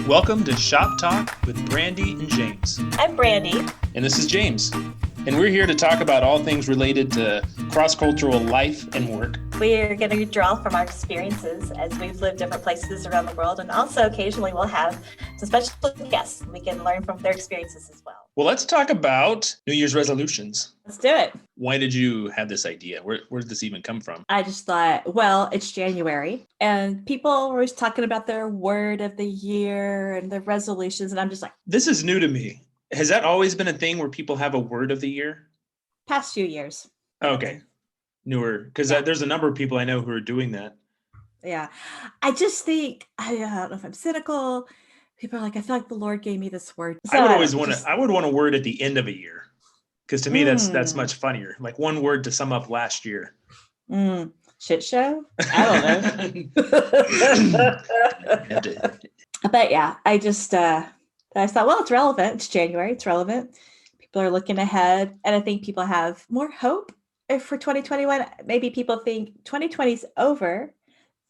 Welcome to Shop Talk with Brandi and James. I'm Brandi. And this is James. And we're here to talk about all things related to cross-cultural life and work. We're going to draw from our experiences as we've lived different places around the world. And also occasionally we'll have some special guests. We can learn from their experiences as well. Well, let's talk about New Year's resolutions. Let's do it. Why did you have this idea? Where did this even come from? I just thought, well, it's January and people are always talking about their word of the year and their resolutions. And I'm just like, this is new to me. Has that always been a thing where people have a word of the year? past few years. Okay. Newer. Because there's a number of people I know who are doing that. Yeah. I just think, I don't know if I'm cynical. People are like, I feel like the Lord gave me this word. So I would want a word at the end of a year. Because to me, that's much funnier. Like one word to sum up last year. Shit show? I don't know. But yeah, I thought, well, it's relevant. It's January. It's relevant. People are looking ahead. And I think people have more hope for 2021. Maybe people think 2020 is over.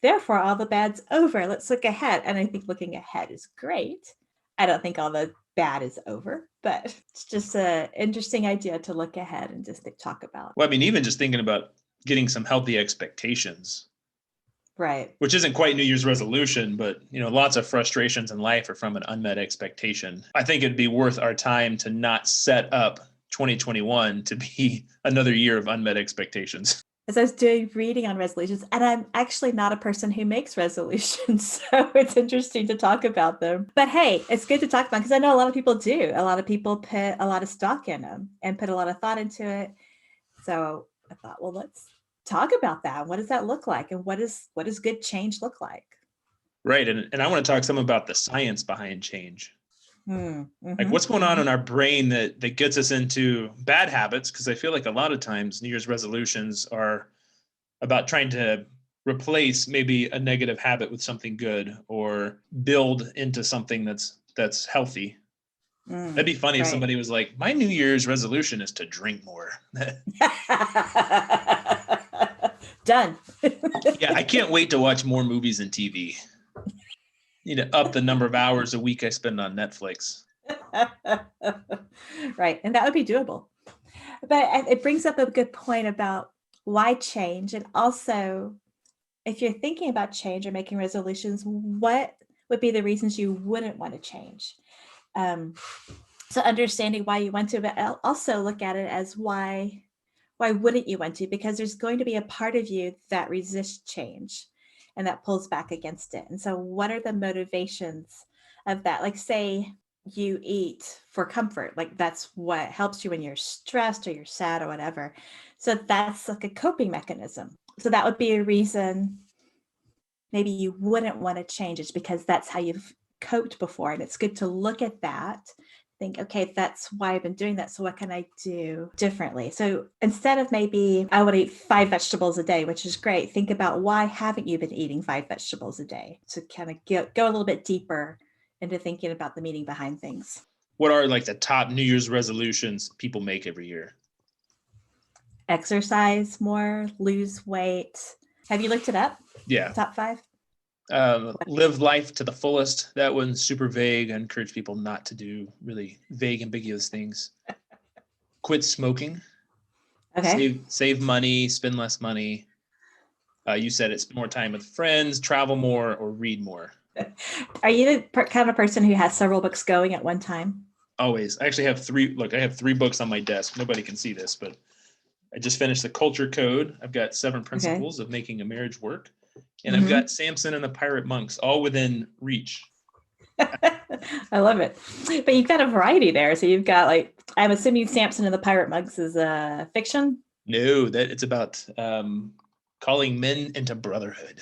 Therefore, all the bad's over. Let's look ahead. And I think looking ahead is great. I don't think all the bad is over, but it's just an interesting idea to look ahead and just talk about. Well, I mean, even just thinking about getting some healthy expectations. Right. Which isn't quite New Year's resolution, but lots of frustrations in life are from an unmet expectation. I think it'd be worth our time to not set up 2021 to be another year of unmet expectations. As I was doing reading on resolutions, and I'm actually not a person who makes resolutions, so it's interesting to talk about them. But hey, it's good to talk about because I know a lot of people do. A lot of people put a lot of stock in them and put a lot of thought into it. So I thought, well, let's talk about that. What does that look like? And what does good change look like? Right. And I want to talk some about the science behind change. Mm-hmm. Like what's going on in our brain that gets us into bad habits? Because I feel like a lot of times New Year's resolutions are about trying to replace maybe a negative habit with something good or build into something that's healthy. That'd be funny if somebody was like, my New Year's resolution is to drink more. Done. Yeah, I can't wait to watch more movies and TV. Need to up the number of hours a week I spend on Netflix. Right. And that would be doable. But it brings up a good point about why change. And also, if you're thinking about change or making resolutions, what would be the reasons you wouldn't want to change? So understanding why you want to, but I'll also look at it as why wouldn't you want to? Because there's going to be a part of you that resists change and that pulls back against it. And so what are the motivations of that? Like say you eat for comfort, like that's what helps you when you're stressed or you're sad or whatever. So that's like a coping mechanism. So that would be a reason maybe you wouldn't want to change it because that's how you've coped before. And it's good to look at that, think, okay, that's why I've been doing that. So what can I do differently? So instead of maybe I would eat 5 vegetables a day, which is great, think about why haven't you been eating 5 vegetables a day? To kind of go a little bit deeper into thinking about the meaning behind things. What are like the top New Year's resolutions people make every year? Exercise more, lose weight. Have you looked it up? Yeah. Top 5? Live life to the fullest. That one's super vague. I encourage people not to do really vague, ambiguous things. Quit smoking. Okay. Save money, spend less money. You said it, spend more time with friends, travel more, or read more. Are you the kind of person who has several books going at one time? Always. I actually have 3. Look, I have 3 books on my desk. Nobody can see this, but I just finished the Culture Code. I've got 7 Principles of Making a Marriage Work. And I've got Samson and the Pirate Monks all within reach. I love it. But you've got a variety there. So you've got I'm assuming Samson and the Pirate Monks is fiction? No, that it's about calling men into brotherhood.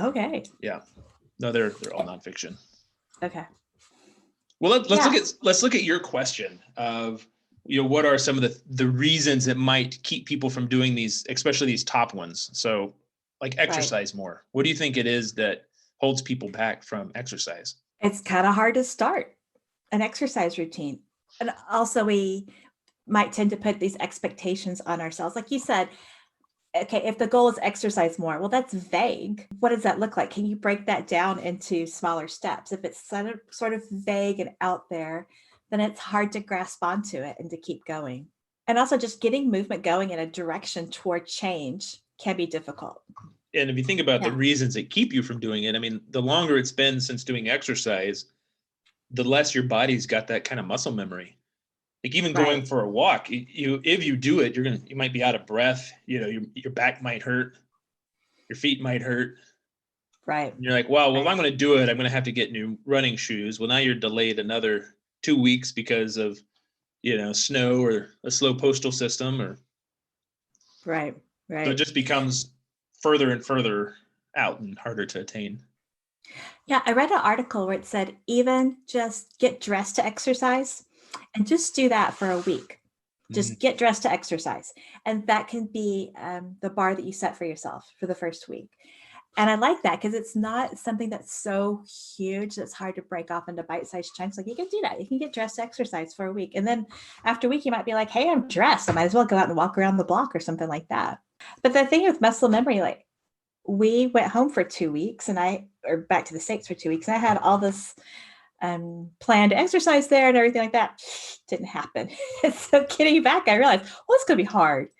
Okay. Yeah. No, they're all nonfiction. Okay. Well, let's look at your question of what are some of the reasons that might keep people from doing these, especially these top ones. So like exercise more. What do you think it is that holds people back from exercise? It's kind of hard to start an exercise routine. And also we might tend to put these expectations on ourselves. Like you said, okay, if the goal is exercise more, well, that's vague. What does that look like? Can you break that down into smaller steps? If it's sort of vague and out there, then it's hard to grasp onto it and to keep going. And also just getting movement going in a direction toward change can be difficult. And if you think about the reasons that keep you from doing it, I mean, the longer it's been since doing exercise, the less your body's got that kind of muscle memory. Like even going for a walk, if you do it, you might be out of breath. Your back might hurt, your feet might hurt. Right. And you're like, well, if I'm going to do it, I'm going to have to get new running shoes. Well, now you're delayed another 2 weeks because of snow or a slow postal system, or right. So it just becomes further and further out and harder to attain. Yeah, I read an article where it said even just get dressed to exercise and just do that for a week. Just get dressed to exercise. And that can be the bar that you set for yourself for the first week. And I like that because it's not something that's so huge that's hard to break off into bite-sized chunks. Like you can do that. You can get dressed to exercise for a week. And then after a week, you might be like, hey, I'm dressed. I might as well go out and walk around the block or something like that. But the thing with muscle memory, like we went home for 2 weeks or back to the States for 2 weeks. And I had all this planned to exercise there and everything like that. Didn't happen. So getting back, I realized, well, it's going to be hard.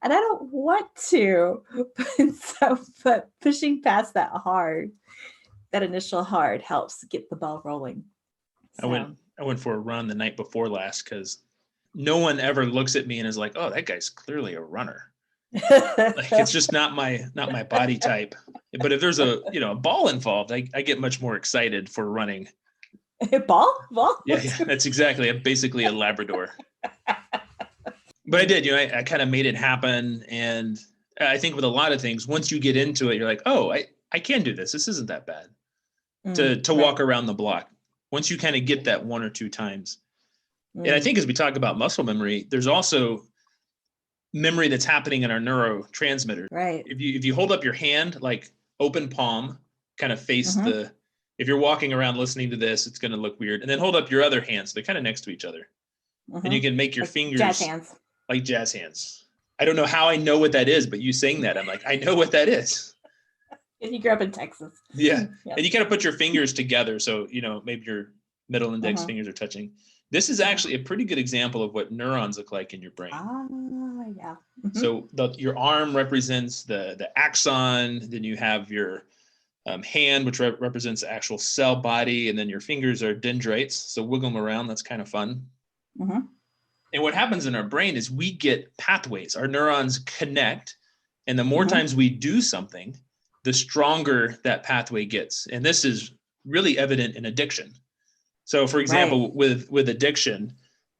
And I don't want to. But pushing past that initial hard helps get the ball rolling. So. I went for a run the night before last because no one ever looks at me and is like, oh, that guy's clearly a runner. Like it's just not my body type. But if there's a ball involved, I get much more excited for running. Ball? Yeah, that's exactly basically a Labrador. But I did, I kind of made it happen. And I think with a lot of things, once you get into it, you're like, oh, I can do this. This isn't that bad to walk around the block. Once you kind of get that 1 or 2 times. And I think as we talk about muscle memory, there's also memory that's happening in our neurotransmitters. Right. If you hold up your hand, like open palm, kind of face if you're walking around listening to this, it's going to look weird. And then hold up your other hand. So they're kind of next to each other. And you can make your fingers jazz hands. Like jazz hands. I don't know how I know what that is, but you saying that, I'm like, I know what that is. And you grew up in Texas. Yeah. And you kind of put your fingers together. So, maybe your middle index fingers are touching. This is actually a pretty good example of what neurons look like in your brain. Yeah. So your arm represents the axon. Then you have your hand, which represents the actual cell body. And then your fingers are dendrites. So wiggle them around. That's kind of fun. And what happens in our brain is we get pathways. Our neurons connect. And the more times we do something, the stronger that pathway gets. And this is really evident in addiction. So for example, with addiction,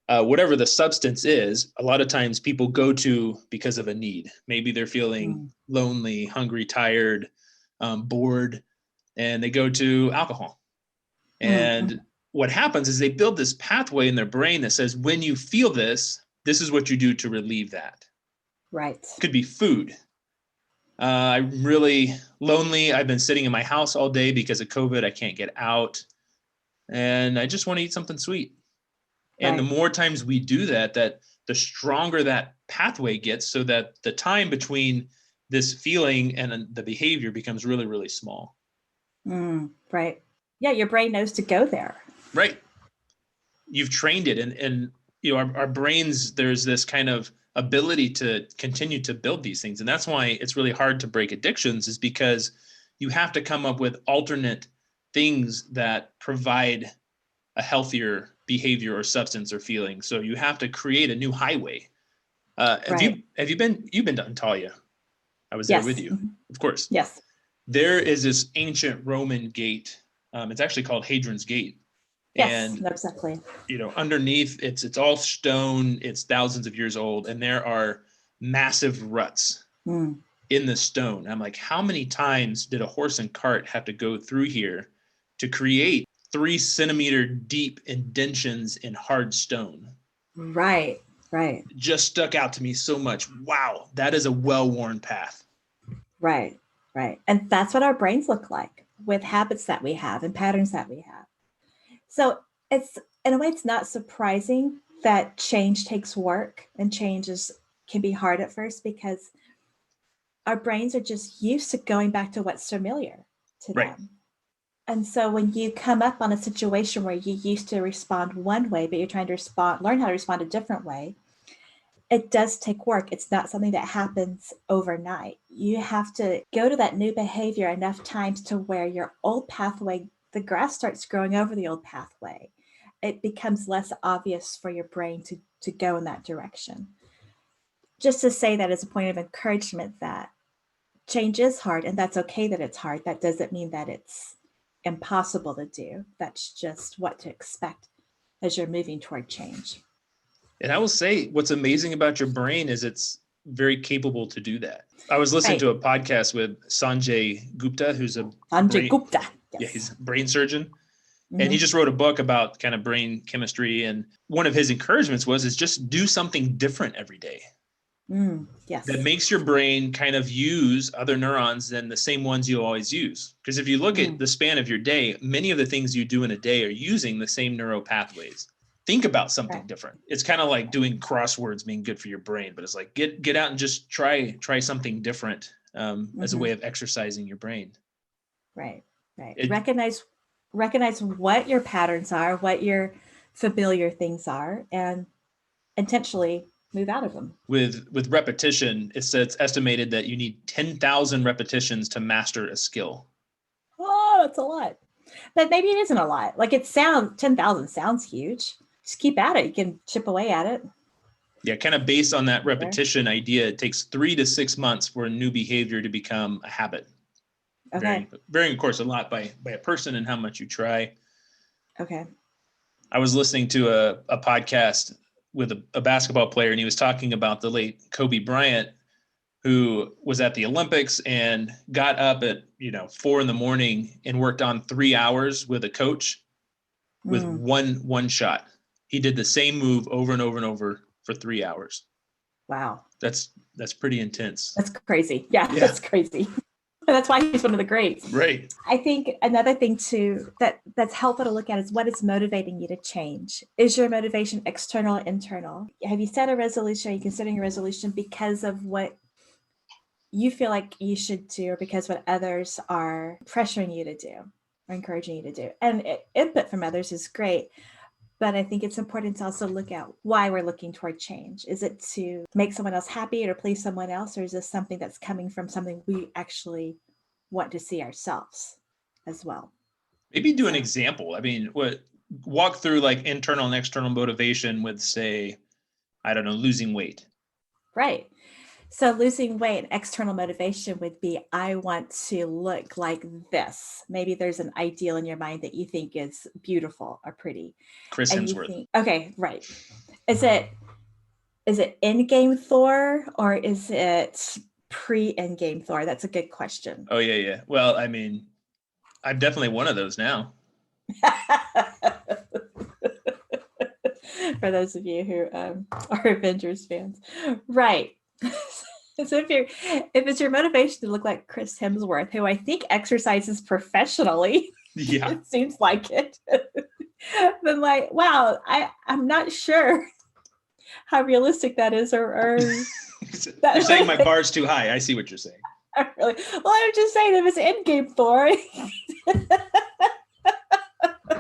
whatever the substance is, a lot of times people go to because of a need. Maybe they're feeling lonely, hungry, tired, bored, and they go to alcohol. And what happens is they build this pathway in their brain that says, when you feel this, this is what you do to relieve that. Right. It could be food. I'm really lonely. I've been sitting in my house all day because of COVID. I can't get out. And I just want to eat something sweet. And the more times we do that, the stronger that pathway gets, so that the time between this feeling and the behavior becomes really, really small. Right. Yeah, your brain knows to go there. Right. You've trained it. And our brains, there's this kind of ability to continue to build these things. And that's why it's really hard to break addictions, is because you have to come up with alternate things that provide a healthier behavior or substance or feeling. So you have to create a new highway. Have you been to Antalya? I was there with you, of course. Yes. There is this ancient Roman gate. It's actually called Hadrian's Gate. Yes, exactly. Underneath it's all stone. It's thousands of years old, and there are massive ruts in the stone. I'm like, how many times did a horse and cart have to go through here to create 3 centimeter deep indentions in hard stone? Right. It just stuck out to me so much. Wow, that is a well-worn path. Right. And that's what our brains look like, with habits that we have and patterns that we have. So it's, in a way, it's not surprising that change takes work, and can be hard at first, because our brains are just used to going back to what's familiar to Right. them. And so when you come up on a situation where you used to respond one way, but you're trying to learn how to respond a different way, it does take work. It's not something that happens overnight. You have to go to that new behavior enough times to where your old pathway, the grass starts growing over the old pathway. It becomes less obvious for your brain to go in that direction. Just to say that as a point of encouragement that change is hard, and that's okay that it's hard. That doesn't mean that it's impossible to do. That's just what to expect as you're moving toward change. And I will say what's amazing about your brain is it's very capable to do that. I was listening to a podcast with Sanjay Gupta, who's a he's a brain surgeon. Mm-hmm. And he just wrote a book about kind of brain chemistry. And one of his encouragements is just do something different every day. Yes. That makes your brain kind of use other neurons than the same ones you always use. Because if you look at the span of your day, many of the things you do in a day are using the same neural pathways. Think about something different. It's kind of like doing crosswords being good for your brain, but it's like get out and just try something different as a way of exercising your brain. Right. Recognize what your patterns are, what your familiar things are, and intentionally move out of them. With repetition, it's estimated that you need 10,000 repetitions to master a skill. Oh, that's a lot. But maybe it isn't a lot. Like 10,000 sounds huge. Just keep at it. You can chip away at it. Yeah, kind of based on that repetition idea, it takes 3 to 6 months for a new behavior to become a habit. Okay. Varying, of course, a lot by a person and how much you try. Okay. I was listening to a podcast with a basketball player, and he was talking about the late Kobe Bryant, who was at the Olympics and got up at 4 a.m. and worked on 3 hours with a coach with one shot. He did the same move over and over and over for 3 hours. Wow. That's pretty intense. That's crazy. Yeah. That's crazy. That's why he's one of the greats. Right. I think another thing too that's helpful to look at is what is motivating you to change. Is your motivation external or internal? Have you set a resolution? Are you considering a resolution because of what you feel like you should do, or because what others are pressuring you to do or encouraging you to do? And input from others is great. But I think it's important to also look at why we're looking toward change. Is it to make someone else happy or please someone else? Or is this something that's coming from something we actually want to see ourselves as well? Maybe do an example. I mean, walk through like internal and external motivation with, say, I don't know, losing weight. Right. So losing weight, external motivation would be, I want to look like this. Maybe there's an ideal in your mind that you think is beautiful or pretty. Chris Hemsworth. Okay, right. Is it Endgame Thor or is it pre-Endgame Thor? That's a good question. Oh, yeah. Well, I mean, I'm definitely one of those now. For those of you who are Avengers fans. Right. So if it's your motivation to look like Chris Hemsworth, who I think exercises professionally, it seems like it, then like, wow, I'm not sure how realistic that is, or you're saying my bar's too high. I see what you're saying. Really? Well, I'm just saying if it's Endgame Thor.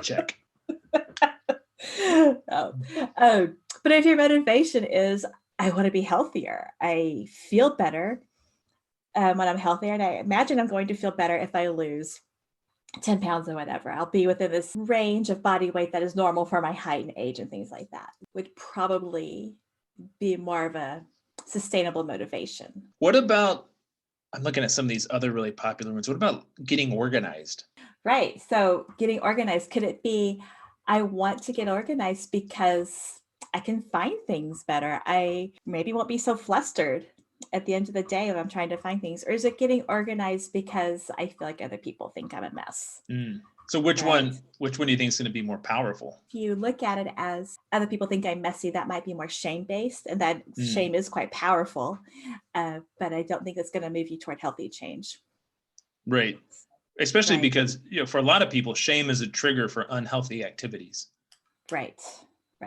Check. But if your motivation is, I want to be healthier, I feel better when I'm healthier, and I imagine I'm going to feel better if I lose 10 pounds or whatever. I'll be within this range of body weight that is normal for my height and age and things like that. Would probably be more of a sustainable motivation. What about, I'm looking at some of these other really popular ones. What about getting organized? Right. So getting organized, could it be, I want to get organized because I can find things better. I maybe won't be so flustered at the end of the day when I'm trying to find things. Or is it getting organized because I feel like other people think I'm a mess? So which one do you think is going to be more powerful? If you look at it as other people think I'm messy, that might be more shame-based, and that shame is quite powerful. But I don't think it's going to move you toward healthy change. Right. Especially because, for a lot of people, shame is a trigger for unhealthy activities. Right.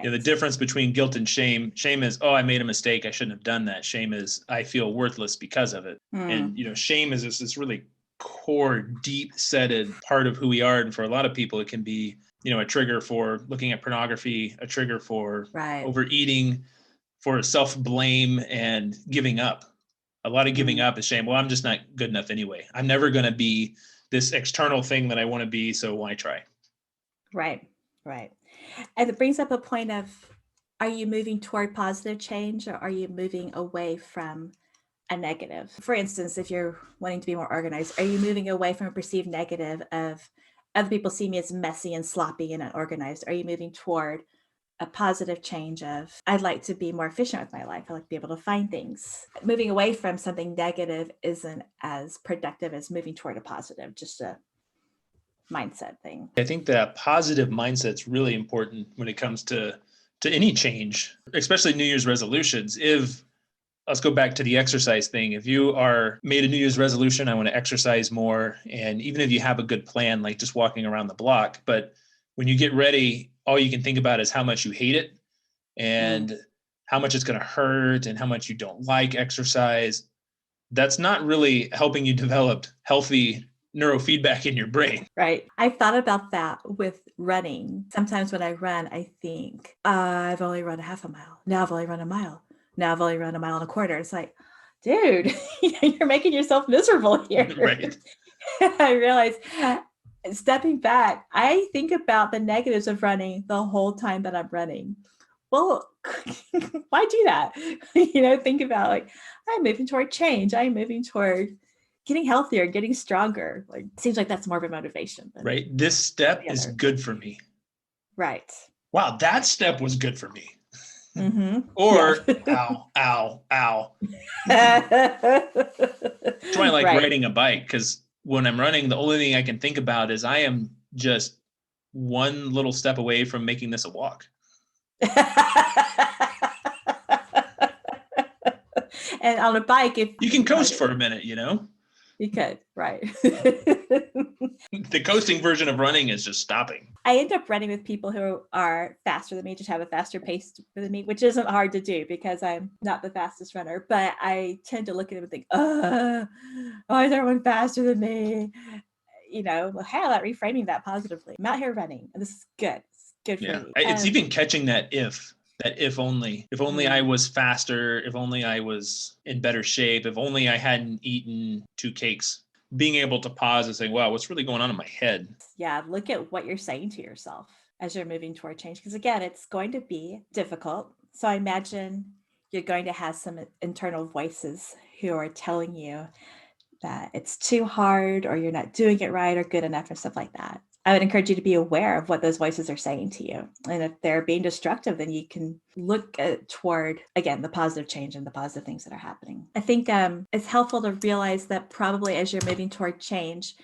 The difference between guilt and shame is, oh, I made a mistake, I shouldn't have done that. Shame is, I feel worthless because of it. And shame is this really core, deep setted part of who we are. And for a lot of people, it can be, a trigger for looking at pornography, a trigger for overeating, for self-blame and giving up. A lot of giving up is shame. Well, I'm just not good enough anyway. I'm never going to be this external thing that I want to be, so why try? Right. And it brings up a point of, are you moving toward positive change, or are you moving away from a negative? For instance, if you're wanting to be more organized, are you moving away from a perceived negative of other people see me as messy and sloppy and unorganized? Are you moving toward a positive change of, I'd like to be more efficient with my life. I like to be able to find things. Moving away from something negative isn't as productive as moving toward a positive, just a mindset thing. I think that positive mindset's really important when it comes to any change, especially New Year's resolutions. Let's go back to the exercise thing. If you are made a New Year's resolution, I want to exercise more. And even if you have a good plan, like just walking around the block, but when you get ready, all you can think about is how much you hate it and how much it's going to hurt and how much you don't like exercise. That's not really helping you develop healthy neurofeedback in your brain. Right. I've thought about that with running. Sometimes when I run, I think, I've only run a half a mile. Now I've only run a mile. Now I've only run a mile and a quarter. It's like, dude, you're making yourself miserable here. Right. I realize, stepping back, I think about the negatives of running the whole time that I'm running. Well, why do that? Think about, like, I'm moving toward change. I'm moving toward getting healthier, getting stronger. Like, it seems like that's more of a motivation. Right. This step is good for me. Right. Wow, that step was good for me. Mm-hmm. Or, ow. That's why I like riding a bike, because when I'm running, the only thing I can think about is I am just one little step away from making this a walk. And on a bike, if you can coast for a minute, you could, right. The coasting version of running is just stopping. I end up running with people who are faster than me, just have a faster pace than me, which isn't hard to do because I'm not the fastest runner, but I tend to look at them and think, why is everyone faster than me? How about reframing that positively? I'm out here running, and this is good. It's good for me. It's even catching that if only I was faster, if only I was in better shape, if only I hadn't eaten 2 cakes, being able to pause and say, wow, what's really going on in my head? Yeah, look at what you're saying to yourself as you're moving toward change. Because again, it's going to be difficult. So I imagine you're going to have some internal voices who are telling you that it's too hard, or you're not doing it right or good enough, or stuff like that. I would encourage you to be aware of what those voices are saying to you. And if they're being destructive, then you can look toward, again, the positive change and the positive things that are happening. I think it's helpful to realize that probably as you're moving toward change,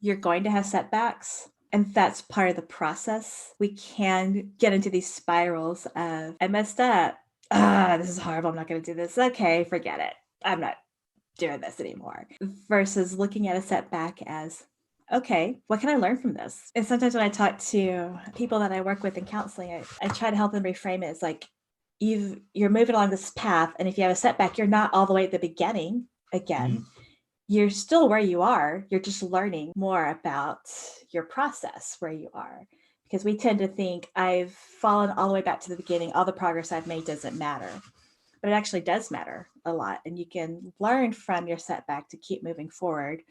you're going to have setbacks. And that's part of the process. We can get into these spirals of, I messed up. This is horrible. I'm not going to do this. Okay, forget it. I'm not doing this anymore. Versus looking at a setback as, okay, what can I learn from this? And sometimes when I talk to people that I work with in counseling, I try to help them reframe it as like, you're moving along this path, and if you have a setback, you're not all the way at the beginning again. You're still where you are. You're just learning more about your process where you are. Because we tend to think, I've fallen all the way back to the beginning. All the progress I've made doesn't matter. But it actually does matter a lot. And you can learn from your setback to keep moving forward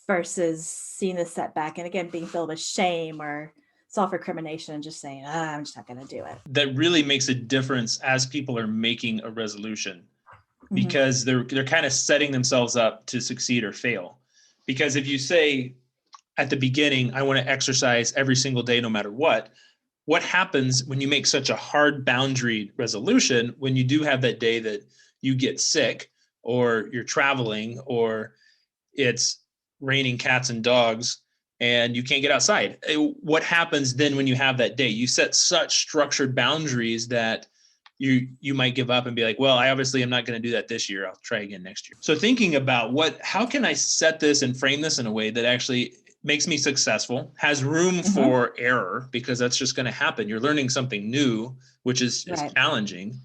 versus seeing the setback and, again, being filled with shame or self-recrimination and just saying, I'm just not going to do it. That really makes a difference as people are making a resolution, because they're kind of setting themselves up to succeed or fail. Because if you say at the beginning, I want to exercise every single day, no matter what happens when you make such a hard boundary resolution, when you do have that day that you get sick, or you're traveling, or it's raining cats and dogs and you can't get outside? What happens then when you have that day? You set such structured boundaries that you might give up and be like, well, I obviously am not going to do that this year. I'll try again next year. So thinking about how can I set this and frame this in a way that actually makes me successful, has room for error, because that's just going to happen. You're learning something new, which is challenging.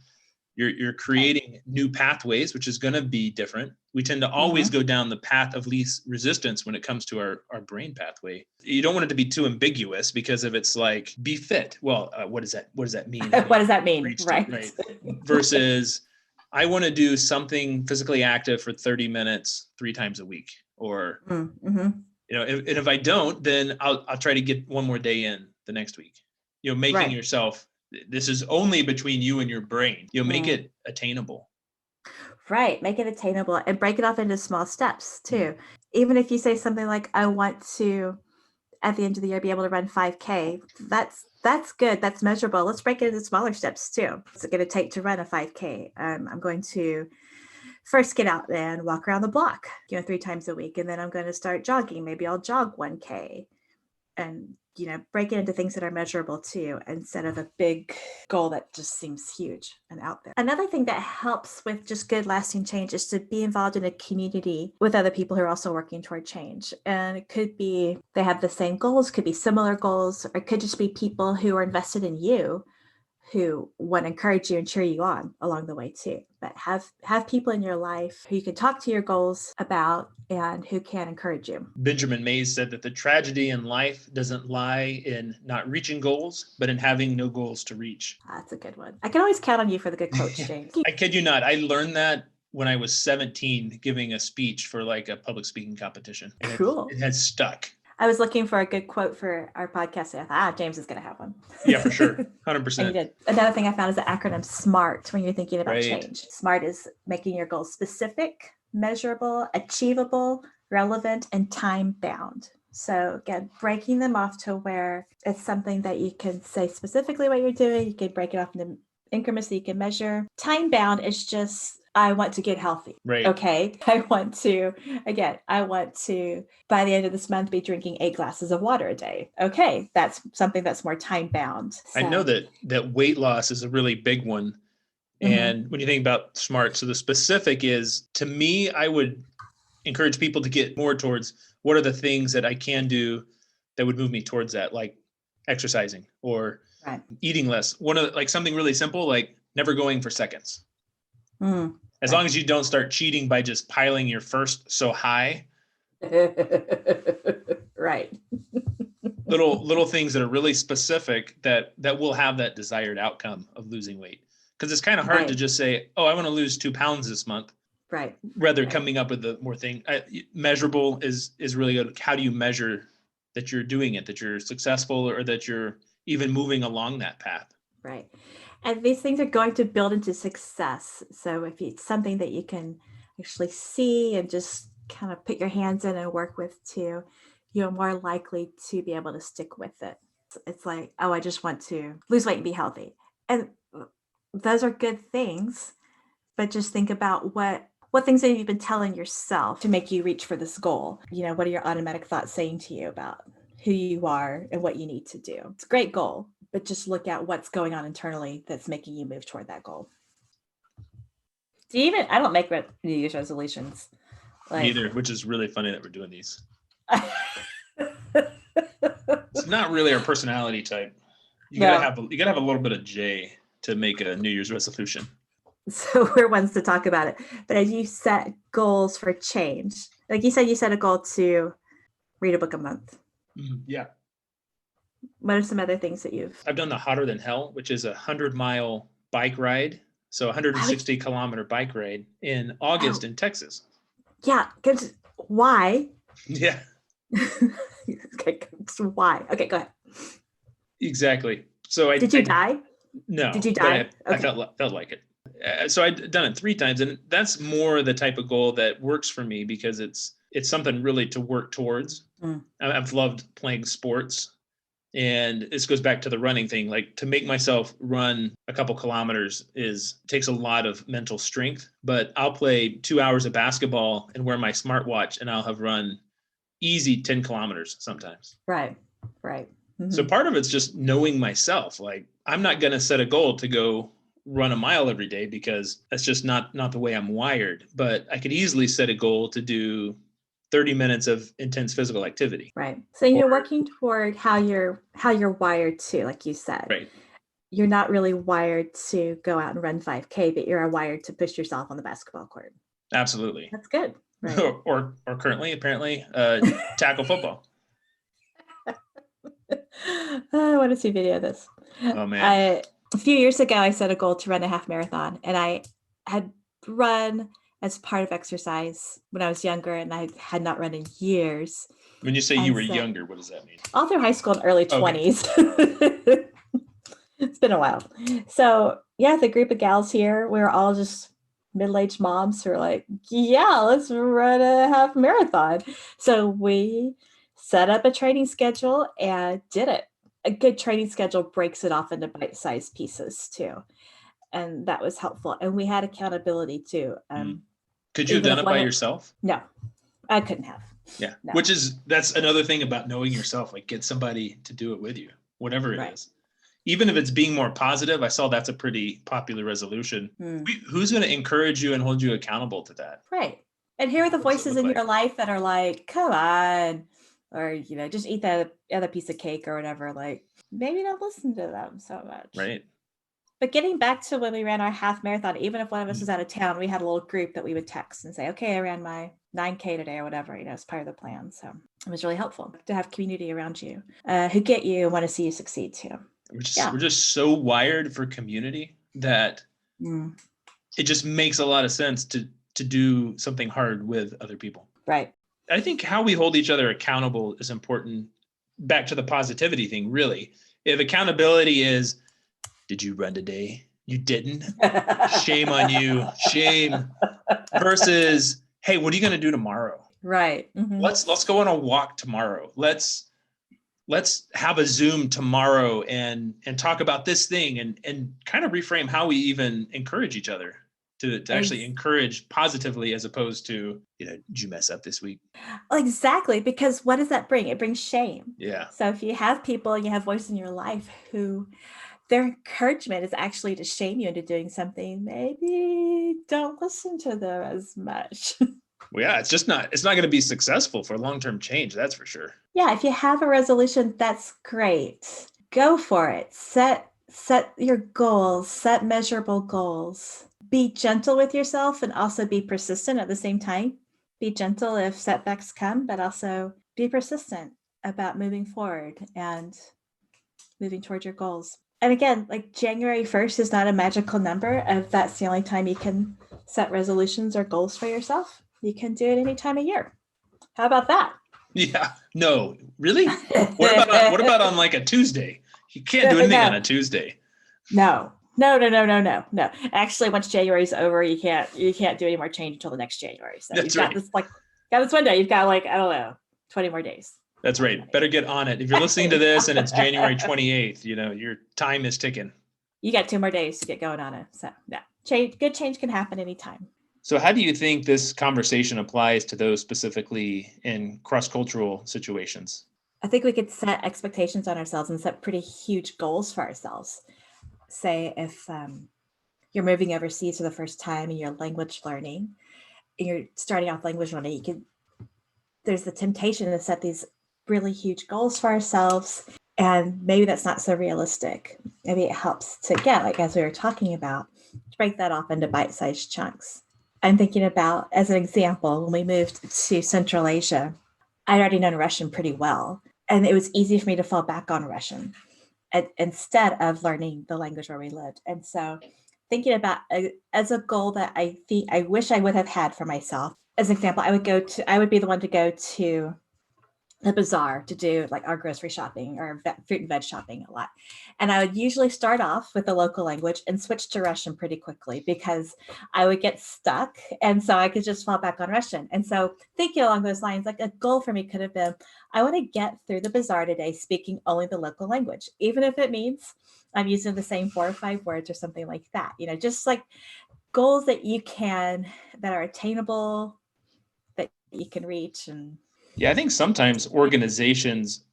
You're creating new pathways, which is going to be different. We tend to always go down the path of least resistance when it comes to our brain pathway. You don't want it to be too ambiguous, because if it's like, be fit, well, what does that mean? What does that mean? Right. Versus, I want to do something physically active for 30 minutes 3 times a week, or, if I don't, then I'll try to get one more day in the next week, making yourself, this is only between you and your brain, make it attainable. Right. Make it attainable and break it off into small steps too. Even if you say something like, I want to, at the end of the year, be able to run 5K, that's good. That's measurable. Let's break it into smaller steps too. What's it going to take to run a 5K? I'm going to first get out and walk around the block, 3 times a week. And then I'm going to start jogging. Maybe I'll jog 1K, and, break it into things that are measurable too, instead of a big goal that just seems huge and out there. Another thing that helps with just good lasting change is to be involved in a community with other people who are also working toward change. And it could be they have the same goals, could be similar goals, or it could just be people who are invested in you, who want to encourage you and cheer you on along the way too. But have people in your life who you can talk to your goals about and who can encourage you. Benjamin Mays said that the tragedy in life doesn't lie in not reaching goals, but in having no goals to reach. That's a good one. I can always count on you for the good quotes, James. I kid you not. I learned that when I was 17, giving a speech for like a public speaking competition. And cool. It has stuck. I was looking for a good quote for our podcast. And I thought, James is going to have one. Yeah, for sure. 100%. And you did. Another thing I found is the acronym SMART when you're thinking about change. SMART is making your goals specific, measurable, achievable, relevant, and time bound. So again, breaking them off to where it's something that you can say specifically what you're doing. You can break it off into increments that you can measure. Time bound is just, I want to get healthy. Right. Okay. I want to, by the end of this month, be drinking 8 glasses of water a day. Okay. That's something that's more time bound. So. I know that weight loss is a really big one. And when you think about SMART, so the specific is, to me, I would encourage people to get more towards what are the things that I can do that would move me towards that, like exercising or eating less. Something really simple, like never going for seconds. As long as you don't start cheating by just piling your first so high. Right. little things that are really specific that will have that desired outcome of losing weight. Because it's kind of hard to just say, oh, I want to lose 2 pounds this month. Right. Rather coming up with the more thing. Measurable is really good. How do you measure that you're doing it, that you're successful, or that you're even moving along that path? Right. And these things are going to build into success. So if it's something that you can actually see and just kind of put your hands in and work with too, you're more likely to be able to stick with it. It's like, oh, I just want to lose weight and be healthy. And those are good things, but just think about what things have you been telling yourself to make you reach for this goal? What are your automatic thoughts saying to you about who you are and what you need to do? It's a great goal, but just look at what's going on internally that's making you move toward that goal. I don't make New Year's resolutions. Neither, which is really funny that we're doing these. It's not really our personality type. You gotta have a little bit of J to make a New Year's resolution. So we're ones to talk about it. But as you set goals for change, like you said, you set a goal to read a book a month. Yeah. What are some other things that I've done the Hotter Than Hell, which is a 100-mile bike ride. So 160-kilometer bike ride in August in Texas. Yeah. Why? Yeah. Okay. Why? Okay, go ahead. Exactly. So Did you die? No. Did you die? I felt like it. So I'd done it 3 times, and that's more the type of goal that works for me, because it's something really to work towards. I've loved playing sports, and this goes back to the running thing. Like, to make myself run a couple kilometers takes a lot of mental strength, but I'll play 2 hours of basketball and wear my smartwatch, and I'll have run easy 10 kilometers sometimes. Right. So part of it's just knowing myself. Like, I'm not going to set a goal to go run a mile every day, because that's just not the way I'm wired. But I could easily set a goal to do 30 minutes of intense physical activity. Right. So you're working toward how you're wired to, like you said. Right. You're not really wired to go out and run 5K, but you're wired to push yourself on the basketball court. Absolutely. That's good. Right. or currently, apparently, tackle football. I want to see video of this. Oh, man. A few years ago, I set a goal to run a half marathon, and I had run as part of exercise when I was younger, and I had not run in years. When you say you were younger, what does that mean? All through high school and early 20s. It's been a while. So yeah, the group of gals here, we were all just middle-aged moms who are like, yeah, let's run a half marathon. So we set up a training schedule and did it. A good training schedule breaks it off into bite-sized pieces too. And that was helpful. And we had accountability too. Could you have done it by yourself? No, I couldn't have. Yeah. No. That's another thing about knowing yourself, like get somebody to do it with you, whatever it is. Even if it's being more positive, I saw that's a pretty popular resolution. Who's going to encourage you and hold you accountable to that? Right. And here are the voices in your life that are like, come on, or, just eat that other piece of cake or whatever. Like, maybe don't listen to them so much. Right. But getting back to when we ran our half marathon, even if one of us was out of town, we had a little group that we would text and say, okay, I ran my 9K today or whatever, as part of the plan. So it was really helpful to have community around you who get you and want to see you succeed too. We're just so wired for community that it just makes a lot of sense to do something hard with other people. Right. I think how we hold each other accountable is important. Back to the positivity thing, really. If accountability is, did you run today? You didn't? Shame on you. Shame. Versus, hey, what are you going to do tomorrow? Right. Mm-hmm. Let's go on a walk tomorrow. Let's have a Zoom tomorrow and talk about this thing and kind of reframe how we even encourage each other to actually encourage positively, as opposed to, did you mess up this week? Exactly. Because what does that bring? It brings shame. Yeah. So if you have people and you have voices in your life who their encouragement is actually to shame you into doing something, maybe don't listen to them as much. Well, yeah, it's not going to be successful for long-term change. That's for sure. Yeah. If you have a resolution, that's great. Go for it. Set your goals, set measurable goals. Be gentle with yourself and also be persistent at the same time. Be gentle if setbacks come, but also be persistent about moving forward and moving toward your goals. And again, like January 1st is not a magical number. If that's the only time you can set resolutions or goals for yourself, you can do it any time of year. How about that? Yeah. No, really? What about on like a Tuesday? You can't do anything on a Tuesday. No. Actually, once January is over, you can't do any more change until the next January. So you've got this window. You've got 20 more days. That's right. Better get on it. If you're listening to this and it's January 28th, your time is ticking. You got 2 more days to get going on it. So good change can happen anytime. So how do you think this conversation applies to those specifically in cross-cultural situations? I think we could set expectations on ourselves and set pretty huge goals for ourselves. Say if you're moving overseas for the first time and you're language learning, and you're starting off language learning, there's the temptation to set these really huge goals for ourselves. And maybe that's not so realistic. Maybe it helps to, again, like as we were talking about, to break that off into bite-sized chunks. I'm thinking about, as an example, when we moved to Central Asia, I'd already known Russian pretty well. And it was easy for me to fall back on Russian instead of learning the language where we lived. And so thinking about as a goal that I wish I would have had for myself, as an example, I would be the one to go to the bazaar to do like our grocery shopping or fruit and veg shopping a lot. And I would usually start off with the local language and switch to Russian pretty quickly because I would get stuck. And so I could just fall back on Russian. And so thinking along those lines, like a goal for me could have been, I want to get through the bazaar today speaking only the local language, even if it means I'm using the same 4 or 5 words or something like that. Just like goals that are attainable, that you can reach. And yeah, I think sometimes organizations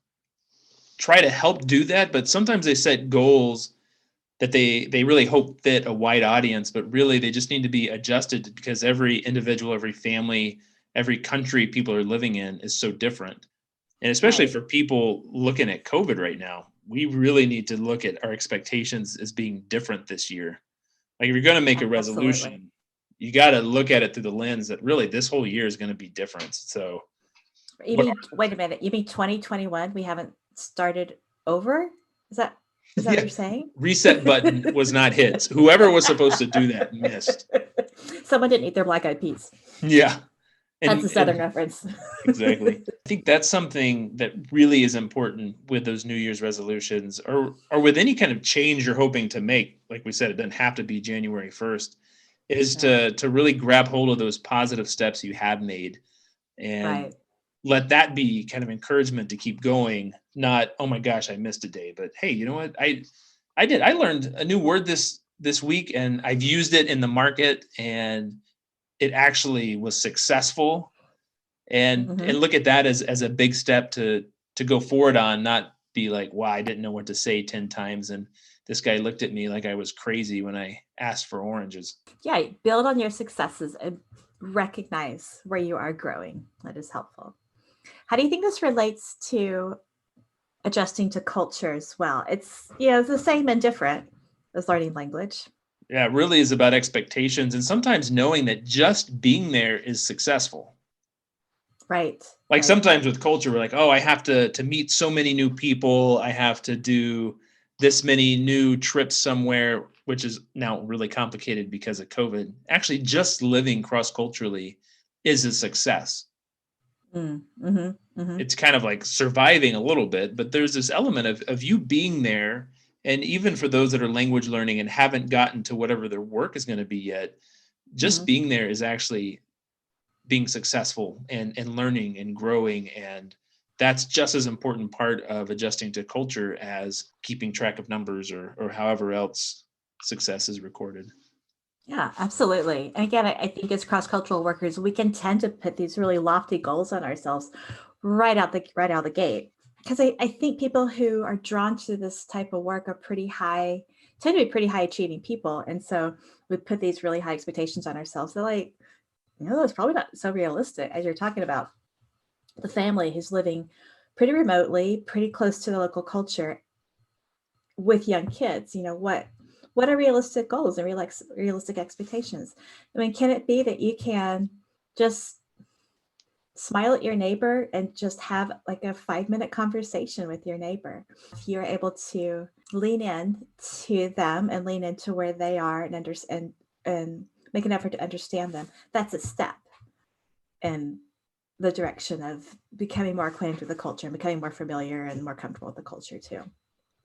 try to help do that, but sometimes they set goals that they really hope fit a wide audience, but really they just need to be adjusted because every individual, every family, every country people are living in is so different. And especially for people looking at COVID right now, we really need to look at our expectations as being different this year. Like if you're going to make a Absolutely. resolution, you got to look at it through the lens that really this whole year is going to be different. So wait a minute, you mean 2021? We haven't started over? Is that what you're saying? Reset button was not hit. Whoever was supposed to do that missed. Someone didn't eat their black eyed peas. Yeah. That's a Southern reference. Exactly. I think that's something that really is important with those New Year's resolutions or with any kind of change you're hoping to make. Like we said, it doesn't have to be January 1st, is to really grab hold of those positive steps you have made and let that be kind of encouragement to keep going. Not, oh my gosh, I missed a day, but hey, you know what? I learned a new word this week and I've used it in the market and it actually was successful, and look at that as a big step to go forward on, not be like, wow, I didn't know what to say 10 times. And this guy looked at me like I was crazy when I asked for oranges. Yeah. Build on your successes and recognize where you are growing. That is helpful. How do you think this relates to adjusting to culture as well? It's, it's the same and different as learning language. Yeah, it really is about expectations and sometimes knowing that just being there is successful. Right. Like sometimes with culture, we're like, oh, I have to meet so many new people. I have to do this many new trips somewhere, which is now really complicated because of COVID. Actually, just living cross-culturally is a success. It's kind of like surviving a little bit, but there's this element of you being there. And even for those that are language learning and haven't gotten to whatever their work is going to be yet, just being there is actually being successful and learning and growing. And that's just as important part of adjusting to culture as keeping track of numbers or however else success is recorded. Yeah, absolutely. And again, I think as cross-cultural workers, we can tend to put these really lofty goals on ourselves right out the gate. Because I think people who are drawn to this type of work are tend to be pretty high achieving people. And so we put these really high expectations on ourselves. They're like, it's probably not so realistic as you're talking about the family who's living pretty remotely, pretty close to the local culture with young kids. What are realistic goals and realistic expectations? I mean, can it be that you can just smile at your neighbor and just have like a 5-minute conversation with your neighbor? If you're able to lean in to them and lean into where they are and make an effort to understand them, that's a step in the direction of becoming more acquainted with the culture and becoming more familiar and more comfortable with the culture too.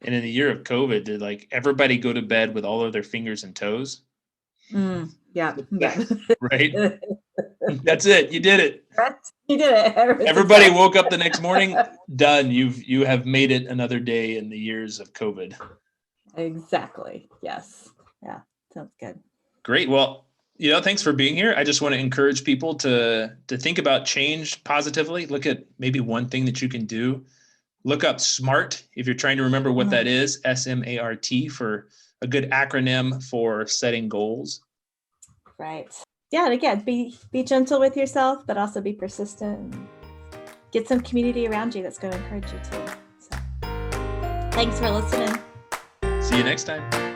And in the year of COVID, did like everybody go to bed with all of their fingers and toes? Yeah. Right? That's it. You did it. You did it. Everybody woke up the next morning, done. You have made it another day in the years of COVID. Exactly. Yes. Yeah. Sounds good. Great. Well, thanks for being here. I just want to encourage people to think about change positively. Look at maybe one thing that you can do. Look up SMART if you're trying to remember what that is, SMART, for a good acronym for setting goals. Right. Yeah. And again, be gentle with yourself, but also be persistent. And get some community around you that's going to encourage you too. So, thanks for listening. See you next time.